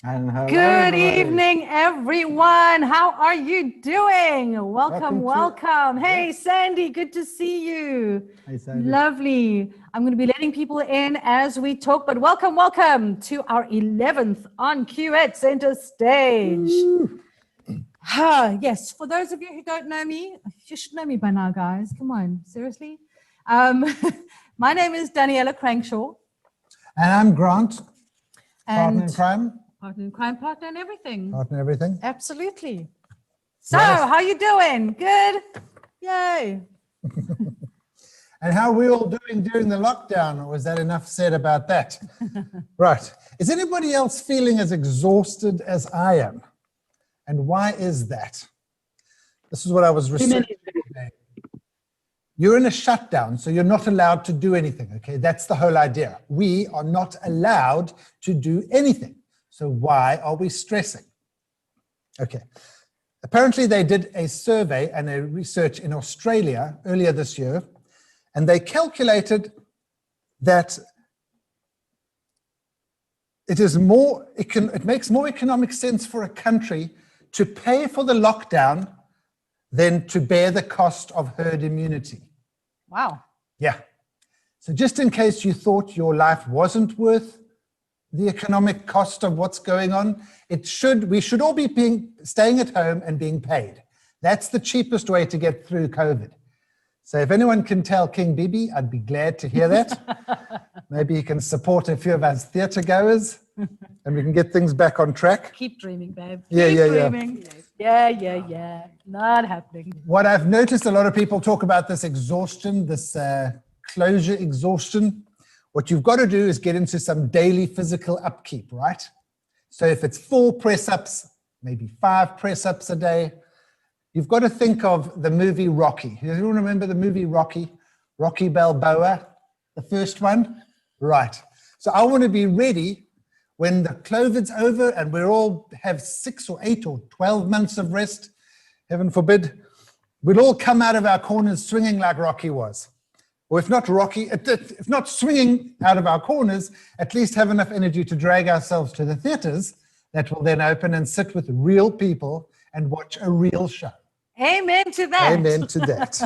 And hello, Good everybody. evening, everyone. How are you doing? Welcome. Hey, Sandy, good to see you. Hey, Sandy. Lovely. I'm going to be letting people in as we talk, but welcome to our 11th On Cue at Center Stage. Yes, for those of you who don't know me, you should know me by now, guys. Come on, seriously. My name is Danielle Crankshaw. And I'm Grant, And partner in crime. Partner in crime, partner in everything. Partner in everything. Absolutely. So, Yes. how you doing? Good? Yay. And how are we all doing during the lockdown? Or was that enough said about that? Right. Is anybody else feeling as exhausted as I am? And why is that? This is what I was researching today. You're in a shutdown, so you're not allowed to do anything, okay? That's the whole idea. We are not allowed to do anything. So why are we stressing? Okay. Apparently they did a survey and a research in Australia earlier this year, and they calculated that it makes more economic sense for a country to pay for the lockdown than to bear the cost of herd immunity. Wow. Yeah. So just in case you thought your life wasn't worth the economic cost of what's going on, we should all be staying at home and being paid. That's the cheapest way to get through COVID. So if anyone can tell King Bibi, I'd be glad to hear that. Maybe he can support a few of us theatre goers and we can get things back on track. Keep dreaming, babe. Yeah. Dreaming. Yeah. Not happening. What I've noticed, a lot of people talk about this exhaustion, this closure exhaustion. What you've got to do is get into some daily physical upkeep, right? So if it's 4 press-ups, maybe 5 press-ups a day, you've got to think of the movie Rocky. You remember the movie Rocky? Rocky Balboa, the first one? Right. So I want to be ready when the COVID's over and we all have 6 or 8 or 12 months of rest, heaven forbid, we'll all come out of our corners swinging like Rocky was. Or if not swinging out of our corners, at least have enough energy to drag ourselves to the theatres that will then open and sit with real people and watch a real show. Amen to that. Amen to that.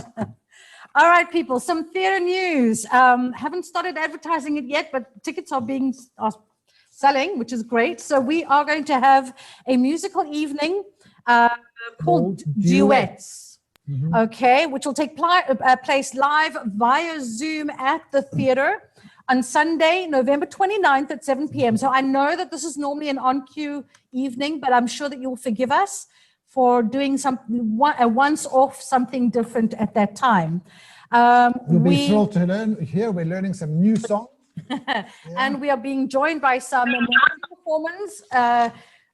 All right, people, some theatre news. Haven't started advertising it yet, but tickets are selling, which is great. So we are going to have a musical evening called Duets. Mm-hmm. Okay, which will take place live via Zoom at the theatre on Sunday, November 29th at 7 p.m. So I know that this is normally an on-cue evening, but I'm sure that you'll forgive us for doing a once-off something different at that time. You'll be thrilled to learn here. We're learning some new songs. Yeah. And we are being joined by some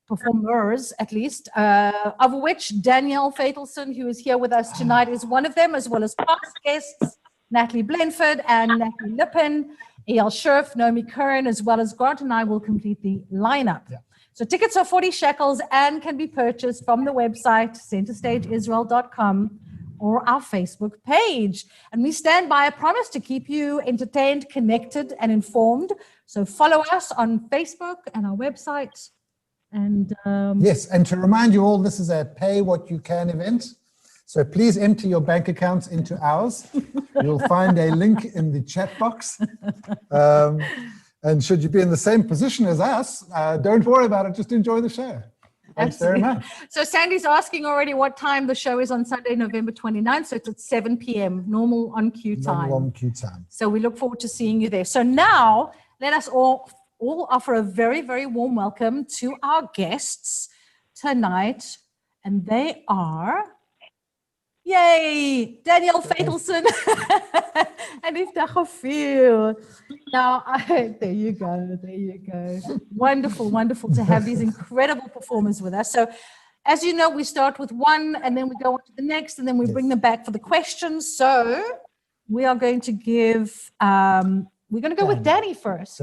performers at least, of which Danielle Faitelson, who is here with us tonight, is one of them, as well as past guests, Natalie Blenford and Natalie Lippen, A.L. Scherf, Naomi Curran, as well as Grant and I will complete the lineup. Yeah. So tickets are 40 shekels and can be purchased from the website, centerstageisrael.com, or our Facebook page. And we stand by a promise to keep you entertained, connected, and informed. So follow us on Facebook and our website. And yes, and to remind you all, this is a pay what you can event. So please enter your bank accounts into ours. You'll find a link in the chat box. And should you be in the same position as us, don't worry about it, just enjoy the show. Thanks very much. So Sandy's asking already what time the show is on Sunday, November 29th. So it's at 7 p.m., normal on-cue time. Normal on-cue time. So we look forward to seeing you there. So now let us all offer a very, very warm welcome to our guests tonight. And they are, yay, Danielle Faitelson and Iftach Ophir. Now, there you go. Wonderful to have these incredible performers with us. So, as you know, we start with one and then we go on to the next and then we bring them back for the questions. So, we are going to give... we're going to go with Danny first.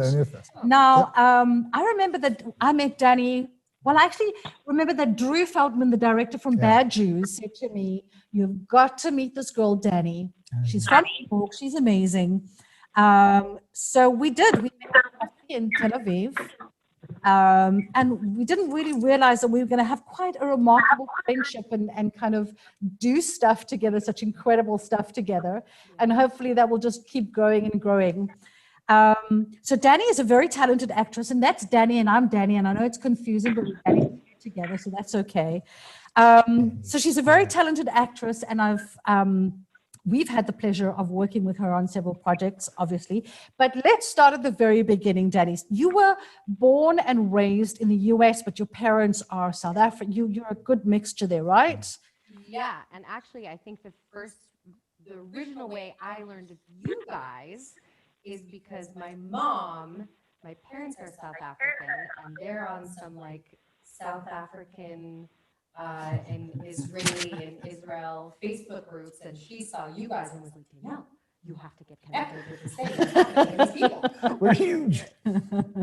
Now, I remember that I met Danny. Well, I actually remember that Drew Feldman, the director from Bad Jews, said to me, "You've got to meet this girl, Danny. She's from New York. She's amazing." So we did. We met in Tel Aviv. And we didn't really realize that we were going to have quite a remarkable friendship and kind of do stuff together, such incredible stuff together. And hopefully that will just keep growing and growing. So Danny is a very talented actress, and that's Danny, and I'm Danny, and I know it's confusing, but we're Danny together, so that's okay. So she's a very talented actress, and we've had the pleasure of working with her on several projects, obviously. But let's start at the very beginning, Danny. You were born and raised in the US, but your parents are South African. You're a good mixture there, right? Yeah, and actually, I think the original way I learned of you guys is because my parents are South African, and they're on some like South African and Israeli and Israel Facebook groups, and she saw you guys and was like, Danielle, you have to get connected with this thing. It's happening with these people. We're huge.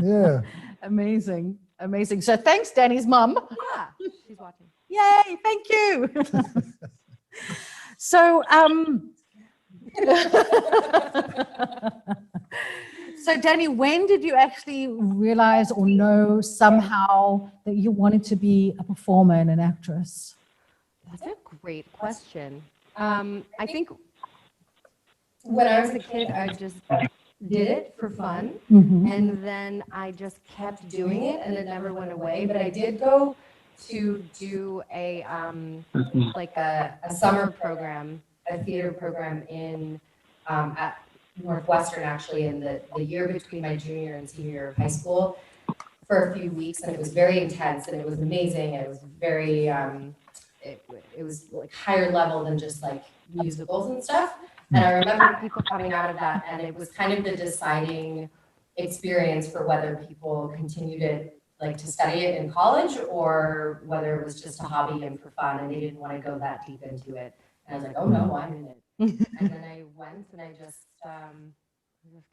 Yeah. Amazing, amazing. So thanks, Danny's mum. Yeah, she's watching. Yay, thank you. So, so Danny, when did you actually realize or know somehow that you wanted to be a performer and an actress? That's a great question. I think when I was a kid, I just did it for fun, and then I just kept doing it, and it never went away. But I did go to do a summer program, a theater program in at Northwestern, actually, in the year between my junior and senior year of high school for a few weeks, and it was very intense, and it was amazing, and it was very it was like higher level than just like musicals and stuff. And I remember people coming out of that, and it was kind of the deciding experience for whether people continued it, like to study it in college, or whether it was just a hobby and for fun, and they didn't want to go that deep into it. And I was like, oh no, I'm in it. And then I went, and I just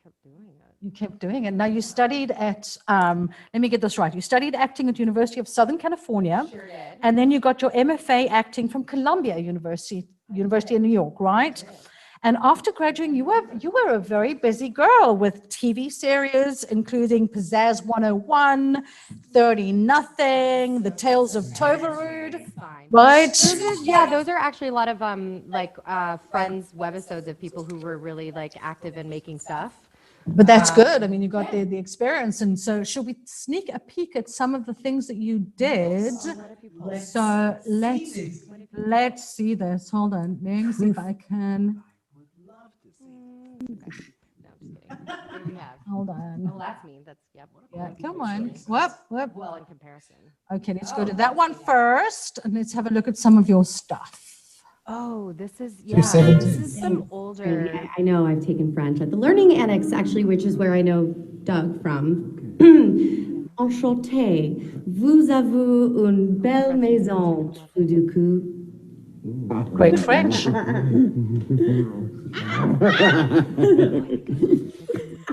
kept doing it. You kept doing it. Now you studied at, let me get this right. You studied acting at University of Southern California. Sure did. And then you got your MFA acting from Columbia University in New York, right? And after graduating, you were a very busy girl with TV series, including Pizzazz 101, 30 Nothing, The Tales of Toverud, right? Those are actually a lot of friends webisodes of people who were really like active in making stuff. But that's good. I mean, you got the experience. And so should we sneak a peek at some of the things that you did? So let's see this. Hold on. Let me see if I can. No, I'm just kidding. What do we have? Hold on. Oh, that's me. That's, yep. Yeah, come on. Whoop. Well, in comparison. Okay, let's go to that one first, and let's have a look at some of your stuff. Oh, this is, This is some older. I know I've taken French at the Learning Annex, actually, which is where I know Doug from. Enchanté, vous avez une belle maison, tout du coup. Great French.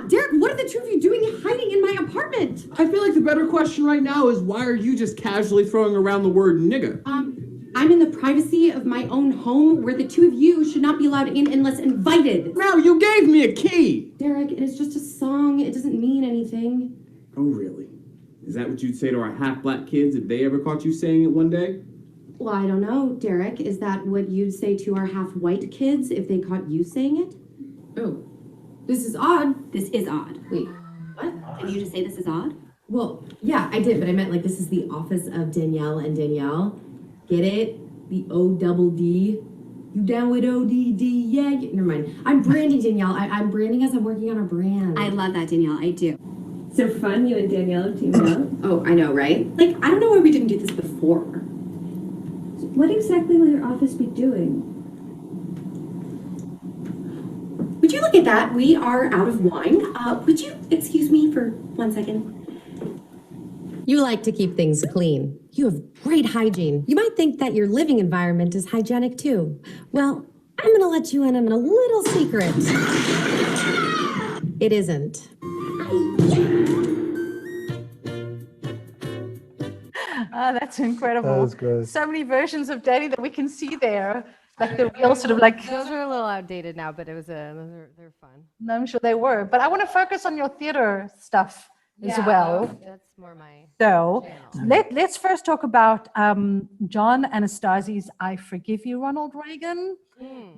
Derek, what are the two of you doing hiding in my apartment? I feel like the better question right now is why are you just casually throwing around the word nigga? I'm in the privacy of my own home where the two of you should not be allowed in unless invited. Now you gave me a key! Derek, it is just a song. It doesn't mean anything. Oh, really? Is that what you'd say to our half-black kids if they ever caught you saying it one day? Well, I don't know, Derek. Is that what you'd say to our half-white kids if they caught you saying it? Oh, this is odd. This is odd. Wait, What? Did you just say this is odd? well, yeah, I did, but I meant like this is the office of Danielle and Danielle. Get it? The O-double-D. You down with ODD? Yeah, never mind. I'm branding Danielle. I'm branding as I'm working on our brand. I love that, Danielle. I do. So fun, you and Danielle teamed up. Oh, I know, right? Like, I don't know why we didn't do this before. What exactly will your office be doing? Would you look at that? We are out of wine. Would you excuse me for 1 second? You like to keep things clean. You have great hygiene. You might think that your living environment is hygienic too. Well, I'm gonna let you in on a little secret. It isn't. That's incredible. That was great. So many versions of Danny that we can see there. Like the real sort of like, Those are a little outdated now, but they're fun. no, I'm sure they were. But I want to focus on your theater stuff, as well. That's more my So channel. let's first talk about John Anastasi's I Forgive You, Ronald Reagan,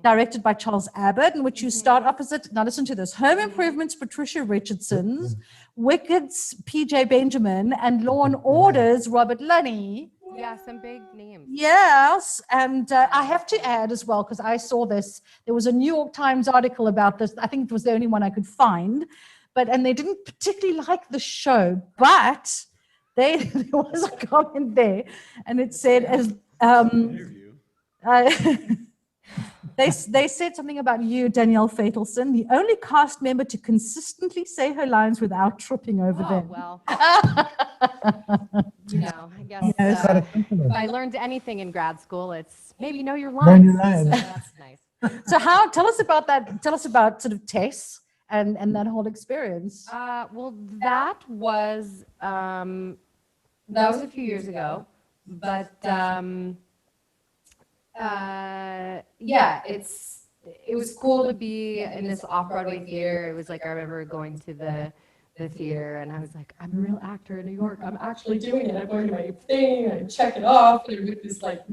directed by Charles Abbott, in which you start opposite, now listen to this, Home Improvement's Patricia Richardson's, Wicked's PJ Benjamin, and Law and Order's Robert Lunny. Yeah, some big names. Yes, and I have to add as well, because I saw this, there was a New York Times article about this. I think it was the only one I could find, and they didn't particularly like the show, but there was a comment there, and it said, they said something about you, Danielle Faitelson, the only cast member to consistently say her lines without tripping over Oh, them. well. I guess if I learned anything in grad school, it's maybe know your lines. Know your lines. So that's nice. So tell us about that. Tell us about sort of Tess and that whole experience. Well, that was a few years ago, but yeah, it was cool to be in this off-Broadway theater. It was like I remember going to the theater and I was like, I'm a real actor in New York. I'm actually doing it. I'm going to my thing. I check it off. And I'm with this like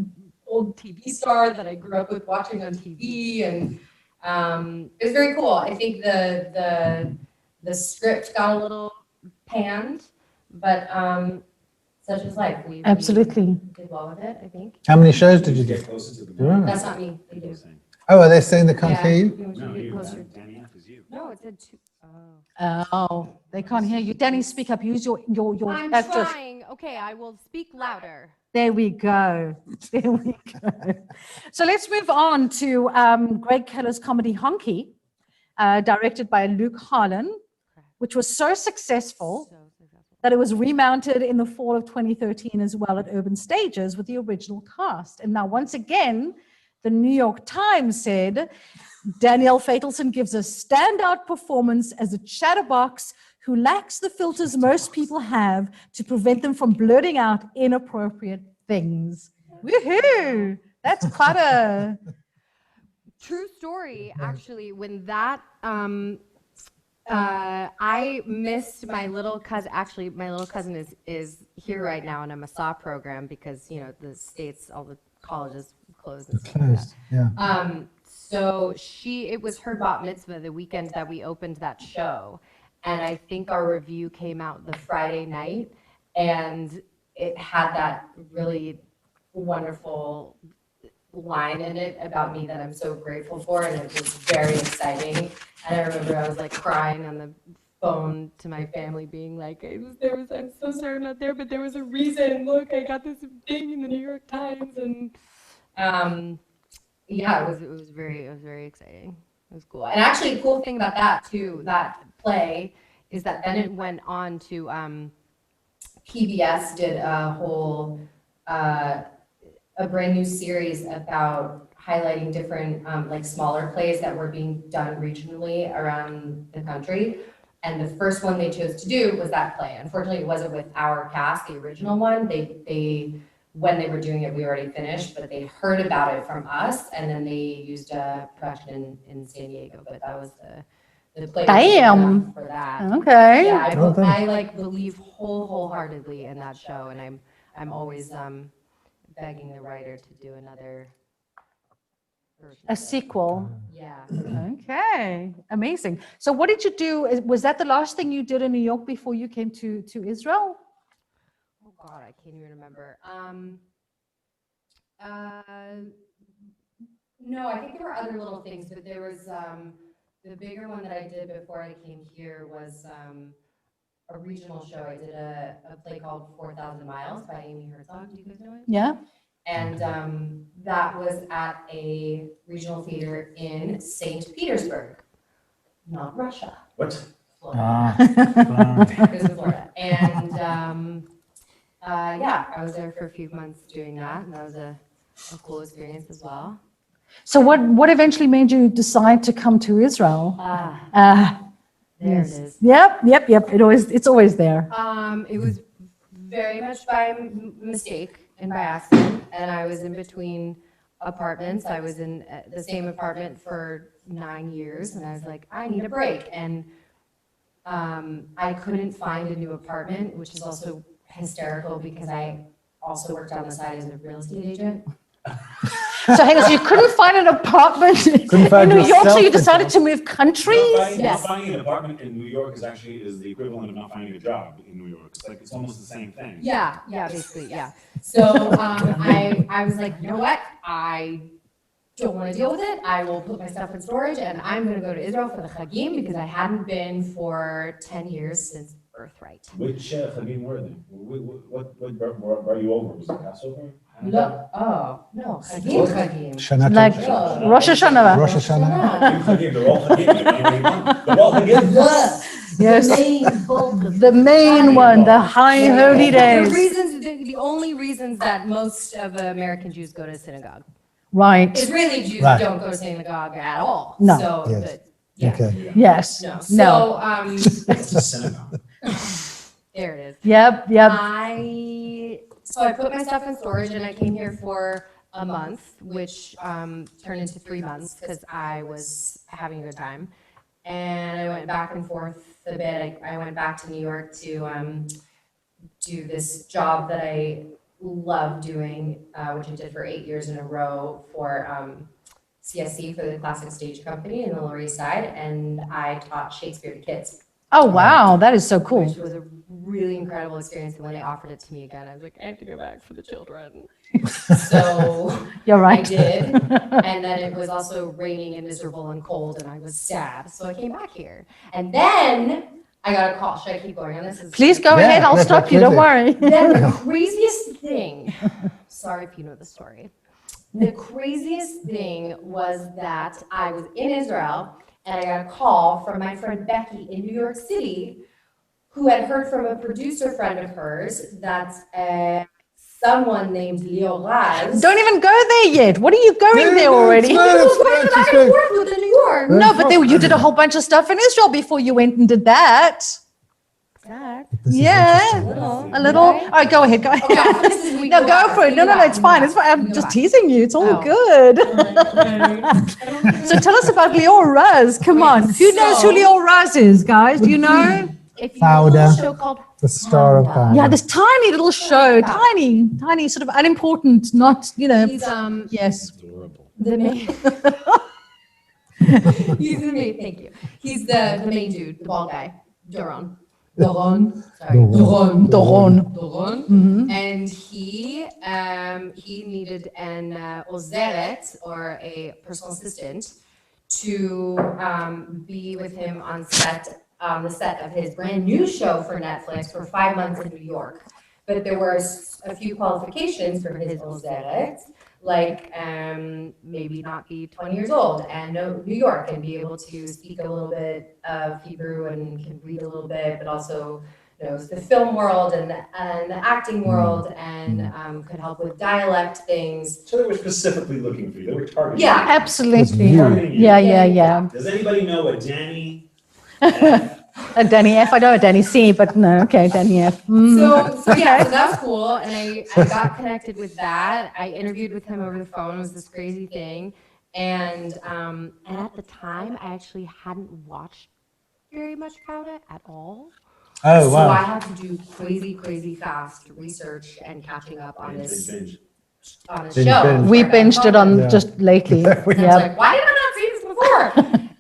old TV star that I grew up with watching on TV, and it was very cool. I think the script got a little panned, but such is life. We Absolutely. did well with it, I think. How many shows did you do? Get closer to the mic. That's not me. They do. Oh, are they saying they can't hear you? Yeah. No, Get you, closer. Danny F is you. No, it said two. Oh, they can't hear you. Danny, speak up. Use your. I'm that's just- trying. Okay, I will speak louder. There we go. There we go. So let's move on to Greg Keller's comedy Honky, directed by Luke Harlan, which was so successful that it was remounted in the fall of 2013 as well at Urban Stages with the original cast. And now, once again, the New York Times said, Danielle Faitelson gives a standout performance as a chatterbox who lacks the filters most people have to prevent them from blurting out inappropriate things. Woohoo! That's quite a... True story, actually, when that, I missed my little cousin. Actually, my little cousin is here right now in a Massa program because, the States, all the colleges closed and stuff like that. Yeah. So it was her bat mitzvah the weekend that we opened that show. And I think our review came out the Friday night, and it had that really wonderful line in it about me that I'm so grateful for, and it was very exciting. And I remember I was like crying on the phone to my family being like, I'm so sorry I'm not there, but there was a reason. Look, I got this thing in the New York Times, and yeah, it was very exciting. It was cool. And actually, the cool thing about that too, that play, is that then it went on to PBS did a whole a brand new series about highlighting different like smaller plays that were being done regionally around the country. And the first one they chose to do was that play. Unfortunately, it wasn't with our cast, the original one. They when they were doing it, we already finished, but they heard about it from us, and then they used a production in San Diego. But that was the play. Damn. For that. Okay. Yeah, Well done. I like believe wholeheartedly in that show, and I'm always begging the writer to do another version. A sequel. Yeah. Okay. Amazing. So what did you do? Was that the last thing you did in New York before you came to Israel? Oh God, I can't even remember. No, I think there were other little things, but there was the bigger one that I did before I came here was a regional show. I did a play called 4,000 Miles by Amy Herzog. Do you guys know it? Yeah. And that was at a regional theater in St. Petersburg, not Russia. What? Florida. Ah. It was in Florida. And yeah, I was there for a few months doing that, and that was a cool experience as well. So what eventually made you decide to come to Israel? There it is. Yep. It's always there. It was very much by mistake and by accident, and I was in between apartments. I was in the same apartment for 9 years, and I was like, I need a break. And I couldn't find a new apartment, which is also hysterical because I also worked on the side as a real estate agent. So hang on, so you couldn't find an apartment Couldn't find in New York, so you yourself a decided to move countries? Yes. Not finding an apartment in New York is the equivalent of not finding a job in New York. It's almost the same thing. Yeah, basically, yeah. So I was like, you know what? I don't want to deal with it. I will put my stuff in storage and I'm going to go to Israel for the Chagim because I hadn't been for 10 years since birthright. Which Chagim were they? What brought you over? Was it Passover? No, Chagim. Shana Like Oh. Rosh Hashanah. Rosh Hashanah. Chagim, they're all Chagim. They're all Chagim. Yes, the main one, the high holy days. The only reasons that most of American Jews go to synagogue. Right, Israeli Jews Right. don't go to synagogue at all. No. So, Yes. but, yeah. Okay. yes, No. no. So, It's a synagogue. there it is. Yep. So I put my stuff in storage and I came here for a month, which turned into 3 months because I was having a good time. And I went back and forth a bit. I went back to New York to do this job that I love doing, which I did for 8 years in a row for CSC, for the Classic Stage Company in the Lower East Side. And I taught Shakespeare to kids, Oh, wow, that is so cool. which was a really incredible experience. And when they offered it to me again, I was like, I have to go back for the children. So You're I right. did. And then it was also raining and miserable and cold, and I was sad. So I came back here. And then I got a call. Should I keep going on this? Please go Yeah, ahead, I'll let's stop you, don't worry. Then the craziest thing, sorry if you know the story. The craziest thing was that I was in Israel and I got a call from my friend Becky in New York City, who had heard from a producer friend of hers that someone named Leo Raz. Don't even go there yet. What are you going there already? He was going back and forth with New York. No, but you did a whole bunch of stuff in Israel before you went and did that. Zach. Yeah, a little. All right, go ahead, go ahead. We No, go go back, for it. we No, go no, back, it's we fine. go It's fine. back, I'm we go just back. teasing you. It's all Oh. good. So tell us about Lior Raz. Come on. Who knows who Lior Raz is, guys? Do you know? If you know a Fauda. show called The star of power. Yeah, this tiny little show, tiny, sort of unimportant, not, he's yes. Adorable. the main he's the main thank you. He's the main dude, the bald guy. Doron. Sorry. Doron. And he needed an ozeret, or a personal assistant, to be with him on the set of his brand new show for Netflix for 5 months in New York. But there were a few qualifications for his ozeret, like maybe not be 20 years old and know New York and be able to speak a little bit of Hebrew and can read a little bit, but also knows the film world and the acting world and could help with dialect things. So they were specifically looking for you. They were targeting Yeah. you. Absolutely. Targeting you. Yeah. Does anybody know a Danny? A Danny F. I know a Danny C, but no, okay, Danny F. So that was cool, and I got connected with that. I interviewed with him over the phone. It was this crazy thing, and at the time, I actually hadn't watched very much about it at all. Oh, So I wow. had to do crazy fast research and catching up on this Binge. Binge. show. We binged it on Yeah. just lately. And I was Yeah. like, why did I not see this before?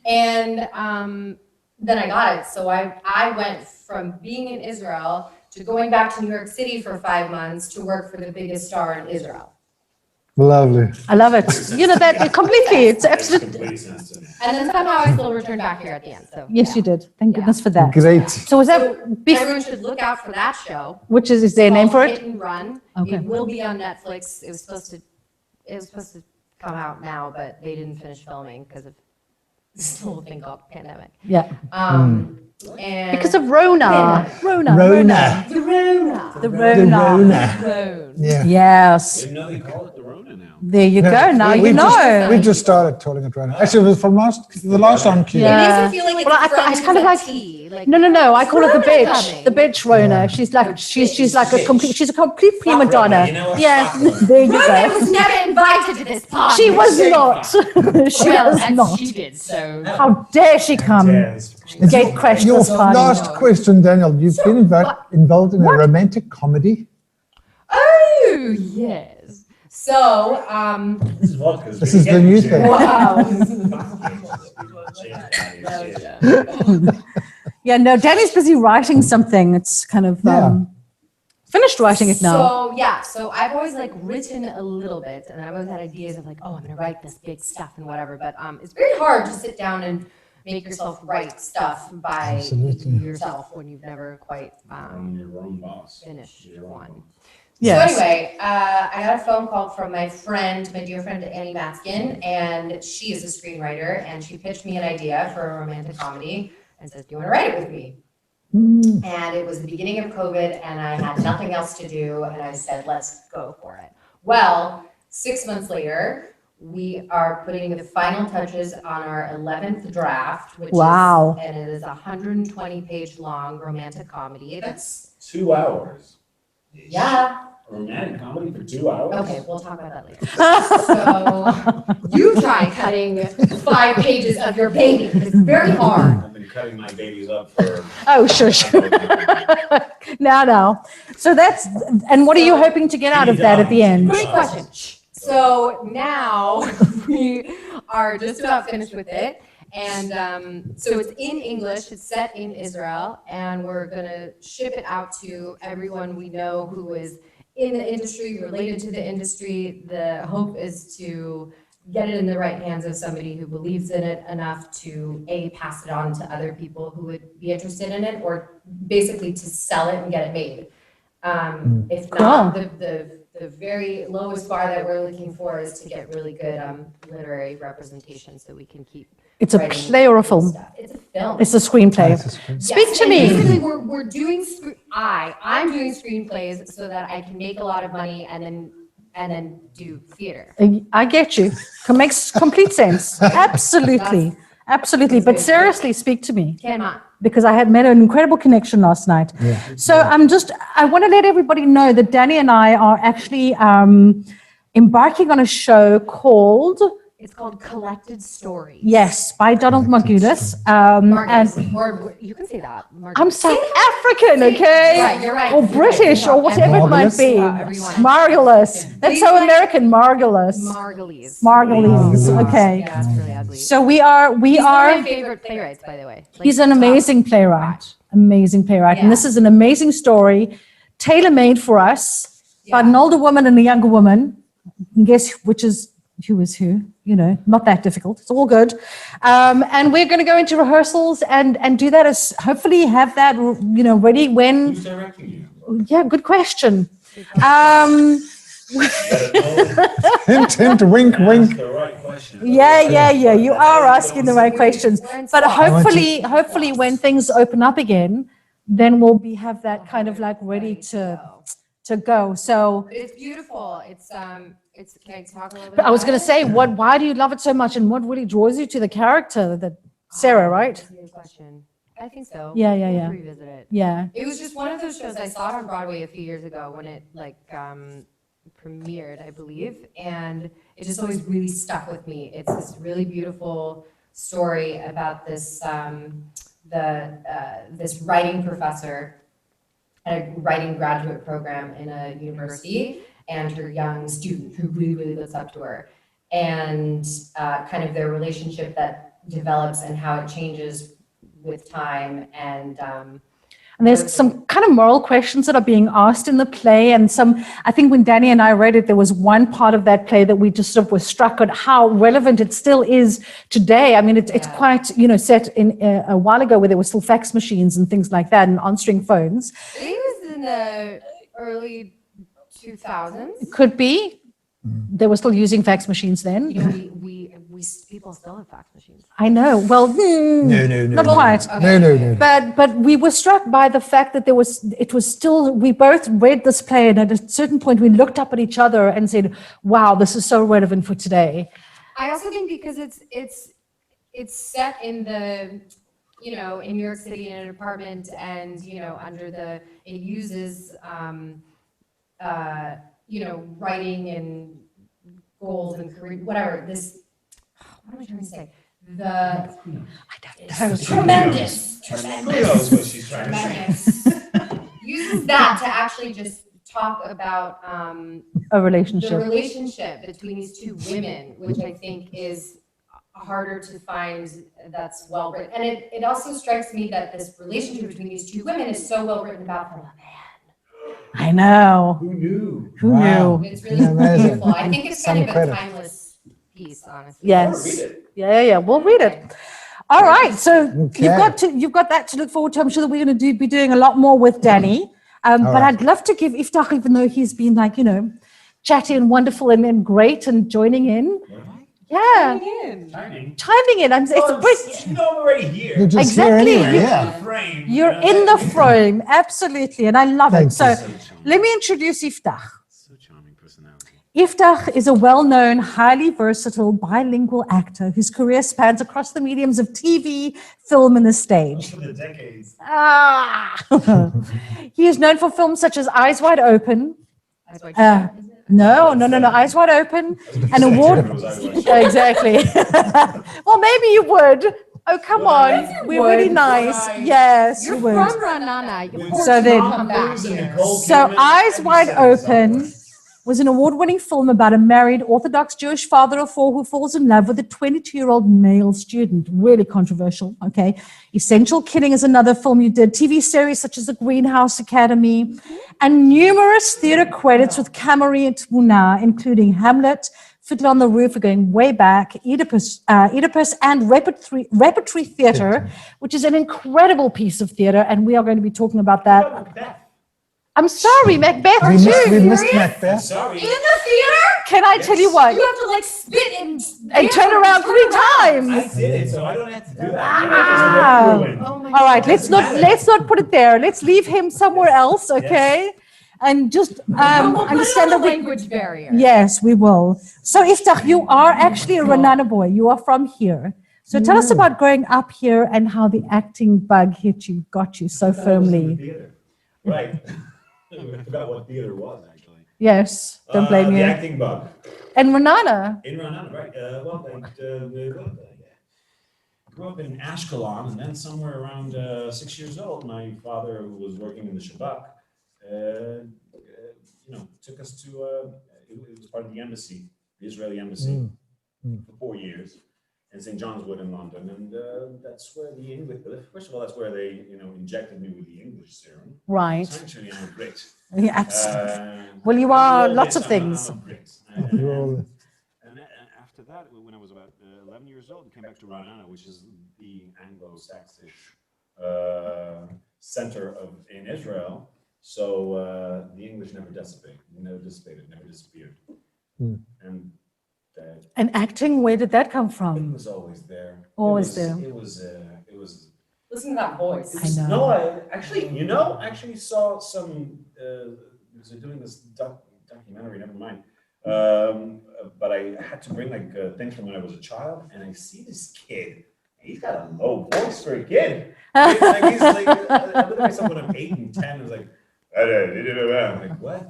And then I got it. So I went from being in Israel to going back to New York City for 5 months to work for the biggest star in Israel. Lovely. I love it. You know that completely. It's Makes absolute. complete sense to me. And then somehow I still returned back here at the end. So Yes, yeah. you did. Thank Yeah. goodness for that. Great. So was that Everyone should look out for that show. which is there a name Called for Hit it? and Run. Okay. It will be on Netflix. It was supposed to come out now, but they didn't finish filming because of this whole thing called pandemic. Yeah. And Because of Rona. Rona. Rona. the Rona. The Rona. Rona. Rona. Yeah. Yes. Didn't know they call it the Rona. now. There you go. Now we you just- know. we just started calling it right now. Actually, it was from the last on cue. Yeah. It makes me feel like it's Well, a friend I who's kind of at like tea. Like, no. I call her the Rona bitch, coming. the bitch Rona. She's like she's a complete prima donna. You know what? Yeah, Fuck Rona. there you Rona go. was never invited to this party. She was not. She was not. She did, so. How dare she come? Gate crash Your this party. last question, Daniel. You've been involved in a romantic comedy. Oh, yes. So, This is vodka. This is the new thing. wow. Yeah, no, Danny's busy writing something. It's kind of finished writing it now. So I've always like written a little bit, and I've always had ideas of like, oh, I'm gonna write this big stuff and whatever. But it's very hard to sit down and make yourself write stuff by Absolutely. yourself when you've never quite Your own boss. finished one. Yes. So anyway, I got a phone call from my dear friend Annie Matskin, and she is a screenwriter, and she pitched me an idea for a romantic comedy and says, do you want to write it with me? And it was the beginning of COVID, and I had nothing else to do, and I said, let's go for it. Well, 6 months later, we are putting the final touches on our 11th draft, which Wow. and it is a 120-page long romantic comedy. That's 2 hours. Yeah. Romantic comedy for 2 hours? Okay, we'll talk about that later. So you try cutting 5 pages of your baby. It's very hard. I've been cutting my babies up for. Oh, sure. Now. So that's, and what are you hoping to get out of that at the end? Great question. So now we are just about finished with it. And so it's in English, it's set in Israel, and we're going to ship it out to everyone we know who is in the industry, related to the industry. The hope is to get it in the right hands of somebody who believes in it enough to pass it on to other people who would be interested in it, or basically to sell it and get it made. If not, the very lowest bar that we're looking for is to get really good literary representation so we can keep. It's a writing play or a good film? stuff. It's a film. It's a screenplay. Yes, Speak to and me. Basically, we're doing I'm doing screenplays so that I can make a lot of money and then do theater. I get you. Makes complete sense. Absolutely. Absolutely. But seriously, speak to me. Cannot. Because I had made an incredible connection last night. So I want to let everybody know that Danny and I are actually embarking on a show called, It's called Collected Stories. yes, by Donald Margulis. Or you can say that. I'm South African, okay? Right, you're right. Or British, or whatever it might be. Margulis? Margulis. That's so American, Margulis. Margulis. Margulis, okay. Yeah, it's really ugly. So we are, He's one of my favorite playwrights, by the way. Like, he's an top. amazing playwright, amazing playwright. And Yeah. this is an amazing story, tailor-made for us, about an older woman and a younger woman. And guess who is who? You know, not that difficult. It's all good. And we're going to go into rehearsals and do that as, hopefully have that, ready when, Who's directing you? yeah, good question. Hint, wink, wink. The right question. Yeah. You are asking the right questions. But We're hopefully when things open up again, then we'll have that kind of like ready to go. So But it's beautiful. It's can I talk a little bit but I was about going to it? say, why do you love it so much, and what really draws you to the character that Sarah, right? That's a good question. I think so. Yeah. We'll revisit it. Yeah. It was just one of those shows. I saw it on Broadway a few years ago when it premiered, I believe, and it just always really stuck with me. It's this really beautiful story about this this writing professor at a writing graduate program in a university, and her young student who really looks up to her, and kind of their relationship that develops and how it changes with time. And there's some kind of moral questions that are being asked in the play, and I think when Danny and I read it, there was one part of that play that we just sort of were struck at how relevant it still is today. I mean, it's quite, set in a while ago where there were still fax machines and things like that and answering phones. it was in the early 2000s. Could be. They were still using fax machines then. You know, people still have fax machines. I know. Well, No, not quite. No. But we were struck by the fact that it was still, we both read this play, and at a certain point we looked up at each other and said, wow, this is so relevant for today. I also think because it's set in the, in New York City in an apartment, and it uses writing and goals and career, whatever. What am I trying to say? Tremendous. Who knows what she's trying to say? Uses that to actually just talk about A the relationship. relationship between these two women, which I think is harder to find that's well written. And it also strikes me that this relationship between these two women is so well written about from a man. I know. Who knew? Who Wow. knew? It's really Amazing. beautiful. I think it's kind Some of a credit. timeless piece, honestly. Yes. Read it. Yeah. We'll read it. All right. So Okay. you've got that to look forward to. I'm sure that we're going to be doing a lot more with Danny. But right. I'd love to give Iftach, even though he's been chatty and wonderful and great and joining in. Yeah. Timing. Chiming in. It's I'm already here. You're just Exactly. here anyway, You- yeah. Frame. You're in the frame. Absolutely. And I love Thank it. So you. let me introduce Iftach. So charming personality. Iftach is a well-known, highly versatile, bilingual actor whose career spans across the mediums of TV, film, and the stage. For the decades. He is known for films such as Eyes Wide Open. That's why No, Eyes Wide Open. An award. Exactly. Well, maybe you would. Oh, come on. We're really nice. Yes, You're you would. from Ranana. You're So then- come back here. So Eyes Wide Open was an award-winning film about a married Orthodox Jewish father of four who falls in love with a 22-year-old male student. Really controversial, okay? Essential Killing is another film you did. TV series such as The Greenhouse Academy, and numerous theater credits with Camry and Tmuna, including Hamlet, Fiddler on the Roof, we're going way back, Oedipus and Repertory Theater, which is an incredible piece of theater, and we are going to be talking about that. I'm sorry, Macbeth We too. missed Macbeth. Sorry. In the theater? Can I tell you what? You have to spit and Turn around 3 I times. did it, so I don't have to do that. Ah. Oh my All right, let's not put it there. Let's leave him somewhere else, okay? And just understand that we. language barrier. Yes, we will. So Iftach, you are actually a Renana boy. You are from here. So tell us about growing up here and how the acting bug got you so firmly. Theater. Right. I forgot what theater was, actually. Yes, don't blame The you. acting bug. And Renana. In Ranana, right. Grew up in Ashkelon, and then somewhere around 6 years old, my father, who was working in the Shabak, took us to, it was part of the embassy, the Israeli embassy, for 4 years in St. John's Wood in London. And that's where the English, first of all, that's where they, injected me with the English serum. Right. So actually, I'm a Brit. Yeah, absolutely. Well, you I'm are all lots Brits, of things. I'm a Brit. You're all- And after that, when I was about 11 years old, I came back to Ranana, which is the Anglo-Saxon center in Israel. So the English never dissipated, never disappeared. And And acting, where did that come it from? was always there. Always It there. was. It was. Listen to that voice. I know. No, I actually saw some. Because they're doing this documentary. Never mind. But I had to bring things from when I was a child, and I see this kid. He's got a low voice for a kid. He's like, I look at myself when I'm 8 and 10. I was like, I'm like, what?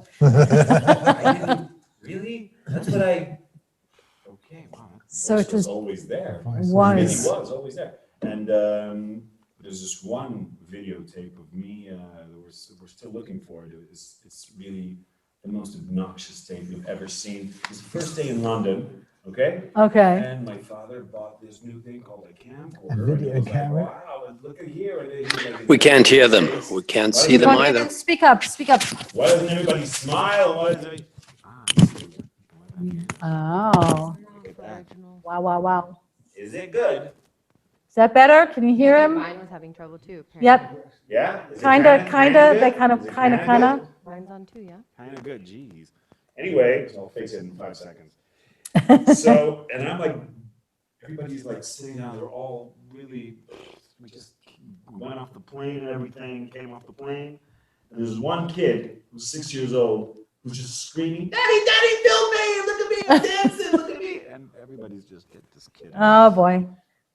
Really? That's what I. Okay, wow. So it was always there. Was. It really was always there. And there's this one videotape of me that we're still looking for it. It's really the most obnoxious tape you've ever seen. It's the first day in London, okay? Okay. And my father bought this new thing called a camcorder. A video and he was camera? Like, wow, and look at here. And he's like, We can't hear them. We can't see them either. Speak up, speak up. Why doesn't everybody smile? Why does everybody... Oh, wow. Is it good? Is that better? Can you hear him? Mine was having trouble too. Apparently. Yep, Yeah? Is it kinda, good? they Is it kinda. good? Mine's on too, yeah. Kind of good, jeez. Anyway, so I'll fix it in 5 seconds. So, and I'm like everybody's like sitting down. They're all really. We just went off the plane and everything. Came off the plane, and there's one kid who's 6 years old who's just screaming, "Daddy, Daddy, film me! Look at me, I'm dancing! Look at me!" And everybody's just get this kid. Oh boy.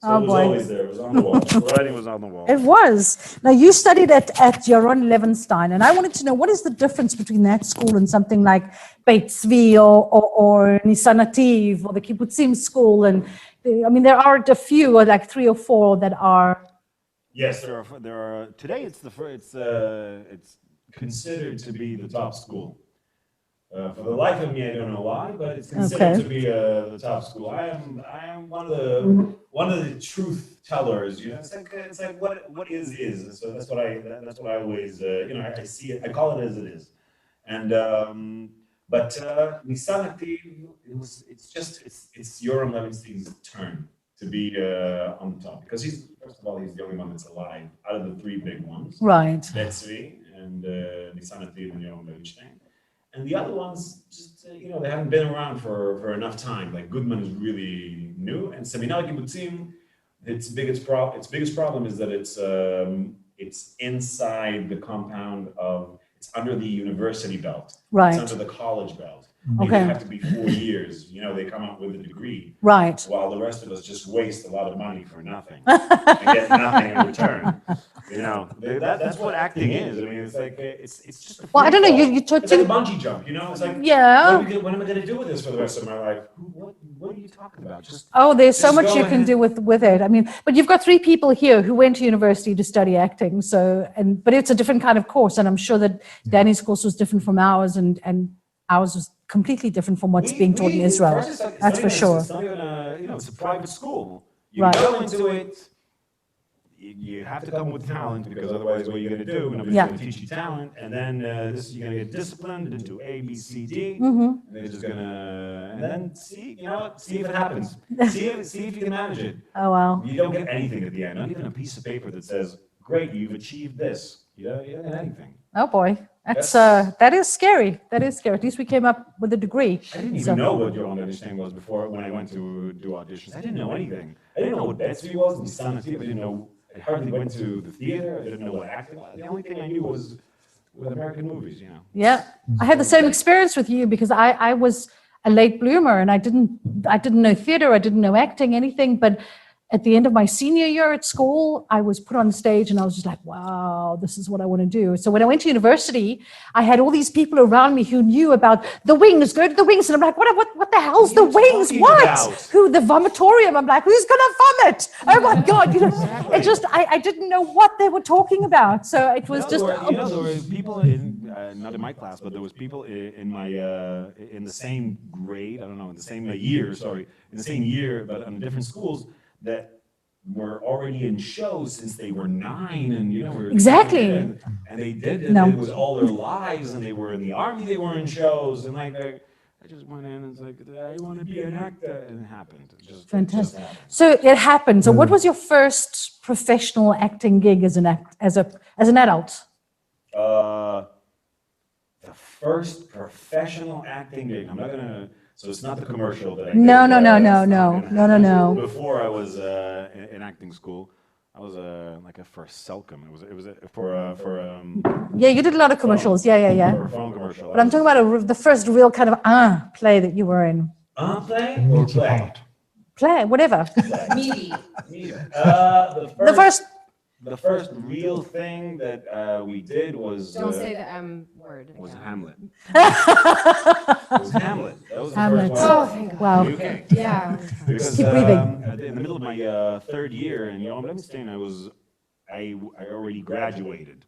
So Oh it was boy. always there. It was on the wall. The writing was on the wall. It was. Now, you studied at Jaron Levenstein, and I wanted to know, what is the difference between that school and something like Beit Tzvi or Nisanativ or the Kibbutzim school? And I mean, there are a few, or like 3 or 4 that are. Yes, there are. Today, it's considered to be the top school. For the life of me, I don't know why, but it's considered to be the top school. I am one of the truth tellers. You know, it's like what is. So that's what I always I see it. I call it as it is. And but Nisanati, it's Yoram Levenstein's turn to be on the top, because he's the only one that's alive out of the 3 big ones. Right. Betsy and Nisanati and Yoram Levenstein. And the other ones, just they haven't been around for enough time. Like Goodman is really new, and Seminal Kibbutzim, its biggest problem is that it's inside the compound of, it's under the university belt. Right. It's under the college belt. And Okay. you have to be 4 years. They come up with a degree. Right. While the rest of us just waste a lot of money for nothing and get nothing in return. That's what acting is. I mean, it's like it's just. Well, I don't know. You It's like a bungee jump. It's like, Yeah. what am I going to do with this for the rest of my life? What are you talking about? Oh, there's so Just much go you can ahead. do with it. I mean, but you've got 3 people here who went to university to study acting. But it's a different kind of course, and I'm sure that Danny's course was different from ours, and ours was completely different from what's being taught in Israel. That's for sure. It's not even it's a private school. You Right. go into it. You have to come with talent, because otherwise, what are you going to do? Nobody's Yeah. going to teach you talent, and then you're going to get disciplined into A, B, C, D. Mm-hmm. And they're just and then see if it happens. See if you can manage it. Oh, wow. You don't get anything at the end, not even a piece of paper that says, "Great, you've achieved this." You don't get anything. Oh, boy. That is scary. That is scary. At least we came up with a degree. I didn't even know what your understanding was before when I went to do auditions. I didn't know anything. I didn't know what Betsy was, and Nisanati. I didn't know. I hardly went to the theater. I didn't know what acting was. The only thing I knew was with American movies. Yeah. I had the same experience with you, because I was a late bloomer, and I didn't know theater. I didn't know acting, anything. But at the end of my senior year at school, I was put on stage, and I was just like, wow, this is what I want to do. So when I went to university, I had all these people around me who knew about the wings, go to the wings. And I'm like, what the hell's the wings? talking What? about? Who, the vomitorium? I'm like, who's going to vomit? Oh my God. It just, I didn't know what they were talking about. So it was just. There were people in, not in my class, but there was people in my, in the same grade, I don't know, in the same year, in the same year, but on different schools, that were already in shows since they were 9, and Exactly. and they did it. No. It was all their lives, and they were in the army. They were in shows, and I just went in and was like, I want to be an actor, and it happened. It just Fantastic. happened. So it happened. So what was your first professional acting gig as an adult? The first professional acting gig. I'm not gonna. So it's not the commercial that I did. No. No. Before I was in acting school, I was for Selcom. It was for Yeah, you did a lot of commercials. Yeah. for a phone commercial. But I'm talking about the first real kind of play that you were in. Play or play? Play, whatever. Maybe. The first real thing that we did was Don't say the M word. was again. Hamlet. It was Hamlet. That was the Hamlet. first one. Oh, thank God. Wow. Okay. Yeah. Because, Keep breathing. in the middle of my 3rd year in Yoram Levenstein, I already graduated.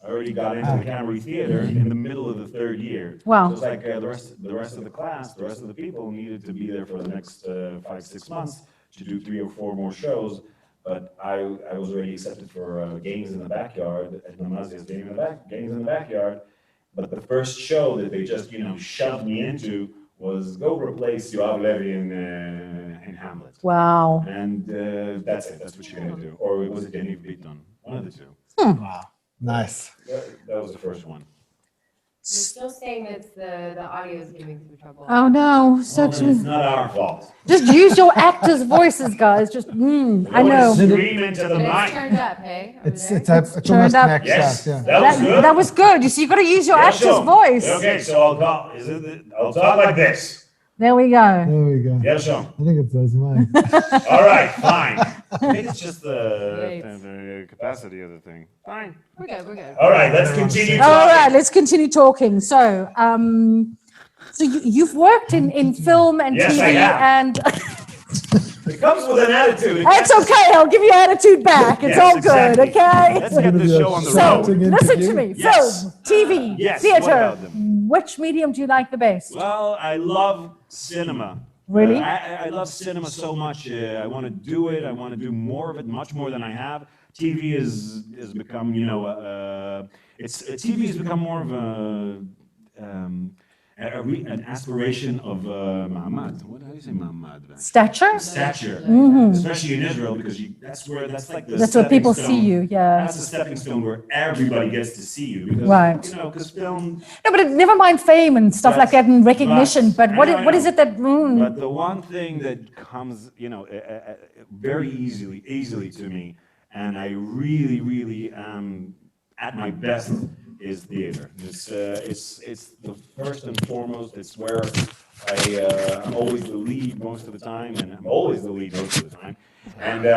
I already got into the Camry Theater in the middle of the 3rd year. Wow. So it's like the rest of the class, the rest of the people needed to be there for the next 5-6 months to do 3 or 4 more shows. But I was already accepted for games in the backyard at Namazia's games in the backyard. But the first show that they just shoved me into was go replace Yoav Levy in Hamlet. Wow. And that's it. That's what you're gonna do. Or was it Yaniv Beaton? One of the two. Wow. Nice. That was the first one. still saying that the audio is giving some trouble. Oh no, so Well, then it's not our fault. just use your actors' voices, guys. Just, I know. Scream into the But it's mic. turned up, hey? Over It's, there? it's, it's turned almost up. maxed Yes, out, yeah. that was good. That was good. You see, you got to use your Yeah, actor's so- voice. Okay, so I'll talk like this. There we go. There we go. Yeah, so. I think it's those mine. All right, fine. I think it's just Great. the capacity of the thing. Fine. We're good, we're good. All right, let's continue All right, talking. let's continue talking. So, so you've worked in film and Yes, TV, I have. and It comes with an attitude. It it's gets- okay. I'll give you attitude back. It's Yes, all good, exactly. okay? Let's get the show on the So, Shouting road. listen to interview? me. Yes. Film, TV, Yes, what theater. about them? Which medium do you like the best? Well, I love cinema. Really? I love cinema so much. I want to do it. I want to do more of it, much more than I have. TV has become, TV has become more of an aspiration of ma'amad. What do you say, ma'amad? Stature? Stature, especially in Israel, because that's where that's like the. That's where people stepping see stone. you, yeah. That's the stepping stone where everybody gets to see you, because Right. because film. No, but never mind fame and stuff like that and recognition. But I what know, I what is know. it that? But the one thing that comes, very easily to me, and I really am at my best, is theater. It's the first and foremost. It's where I'm always the lead most of the time, and I'm always the lead most of the time. And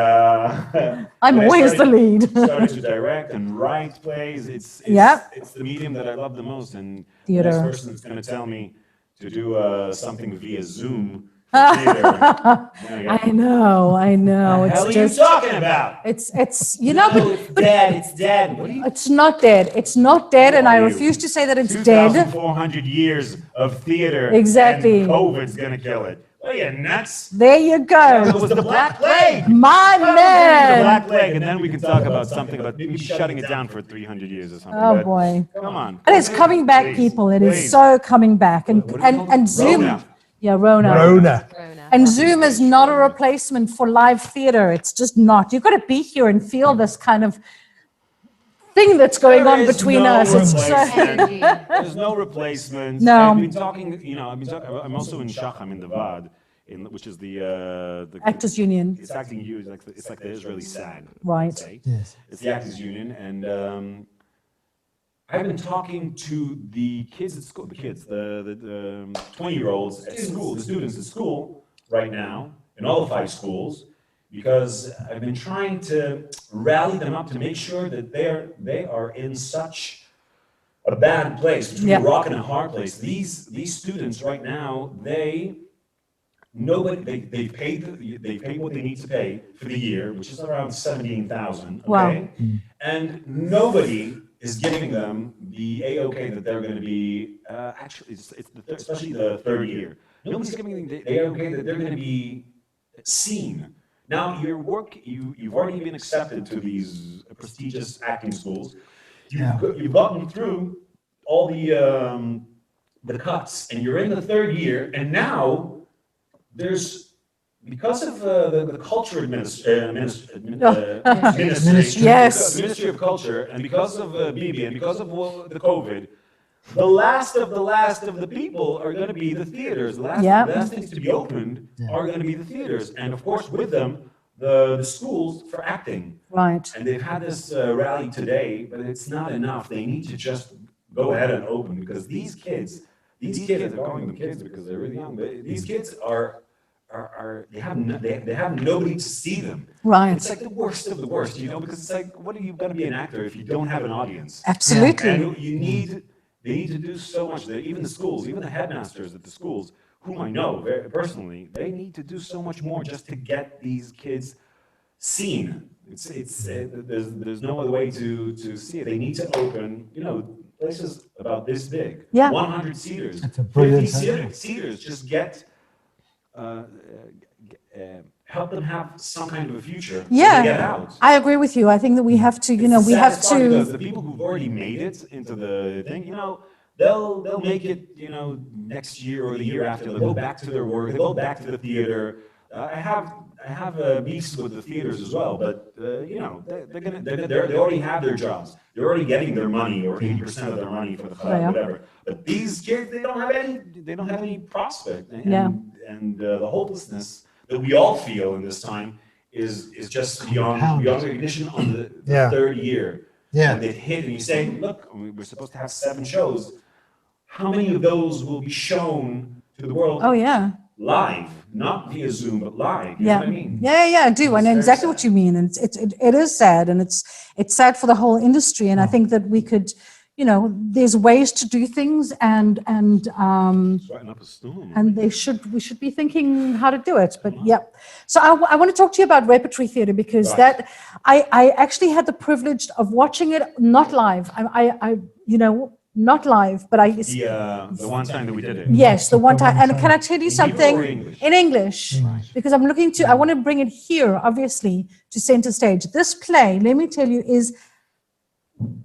I'm when I always the lead. started to direct and write plays. It's the medium that I love the most. And Theater. the next person that's going to tell me to do something via Zoom. For theater, I know. What It's are you just talking about? it's but It's dead. It's dead. What are you? it's not dead. It's not dead, and I Who are you? refuse to say that it's dead. 2,400 years of theater. Exactly. And COVID's gonna kill it. Are you nuts? There you It go, was the Black Plague. my The man. Black Plague, and then we can talk about something about maybe shutting it down for 300 years or something. Oh but boy. Come on. And it's coming back, Please, people. It is please. so coming back, and What is it called? and Zoom. Rona. Yeah, Rona. Rona. Corona. And Zoom is not a replacement for live theater. It's just not. You've got to be here and feel this kind of thing that's going There on is between no us. It's replacement. Energy. There's no replacement. No. I've been talking, I'm also in Shach, I'm in the VAD, which is the Actors Union. It's acting union. It's like the Israeli SAG. Right. I'd say. Yes. It's the Actors Union, and I've been talking to the kids at school, the 20-year-olds at school, the students at school right now, in all the 5 schools, because I've been trying to rally them up to make sure that they are in such a bad place, between Yeah. a rock and a hard place. These students right now, they've paid what they need to pay for the year, which is around 17,000. Wow. Okay, and nobody is giving them the A-OK that they're going to be. Actually, especially the third year. Nobody's giving them the A-OK that they're going to be seen. Now, you've already been accepted to these prestigious acting schools. You've gotten through all the cuts, and you're in the third year, and now because of the culture ministry, Yes. the Ministry of Culture, and because of Bibi, and because of the COVID, the last of the people are going to be the theaters. The last things to be opened are going to be the theaters, and of course with them the schools for acting. Right. And they've had this rally today, but it's not enough. They need to just go ahead and open, because these kids are calling them kids because they're really young, but these kids they have nobody to see them. Right. It's like the worst of the worst, because it's like, what are you going to be an actor if you don't have an audience? Absolutely. And they need to do so much. Even the schools, even the headmasters at the schools, whom I know very personally, they need to do so much more just to get these kids seen. There's no other way to see it. They need to open, places about this big. Yeah. 100 seaters. That's a brilliant 50 idea. seaters. Just get, help them have some kind of a future. when they get Yeah. out. I agree with you. I think that we have to, we have Because to. the people who've already made it into the thing, they'll make it, next year or the year after. They'll go back to their work. They'll go back to the theater. I have beefs with the theaters as well, but you know, they already have their jobs. They're already getting their money or 80% of their money for the They club, are. whatever. But these kids, they don't have any prospect. Yeah. And the hopelessness that we all feel in this time is just beyond recognition on the Yeah. third year. Yeah. When they hit and you say, look, we're supposed to have 7 shows. How many of those will be shown to the world Oh, yeah. live, not via Zoom, but live? You know Yeah. what I mean? Yeah, I do. I know very exactly sad. what you mean. And it is sad, and it's sad for the whole industry. And I think that we could, you know, there's ways to do things, and Sweating up a storm. and we should be thinking how to do it. But yeah, so I want to talk to you about repertory theater, because Right. I actually had the privilege of watching it, not live. I you know, not live, but The one time that we did it. yes, the one time. And can I tell you In Hebrew something or English? in English? Because I want to bring it here, obviously, to center stage. This play, let me tell you, is,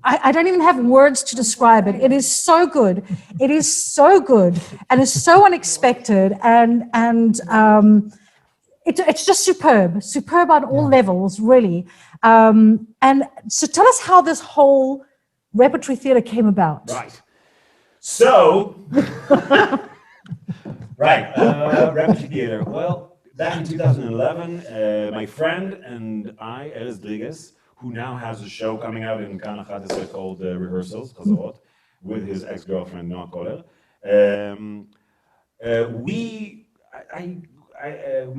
I don't even have words to describe it. It is so good. It is so good, and it's so unexpected, and it's just superb on all levels, really. And so tell us how this whole repertory theater came about. Right. So, right, Repertory Theater. Well, back in 2011, my friend and I, Erez Driges, who now has a show coming out in Cannes called Rehearsals, Chazorot, with his ex-girlfriend, Noah Kohler. We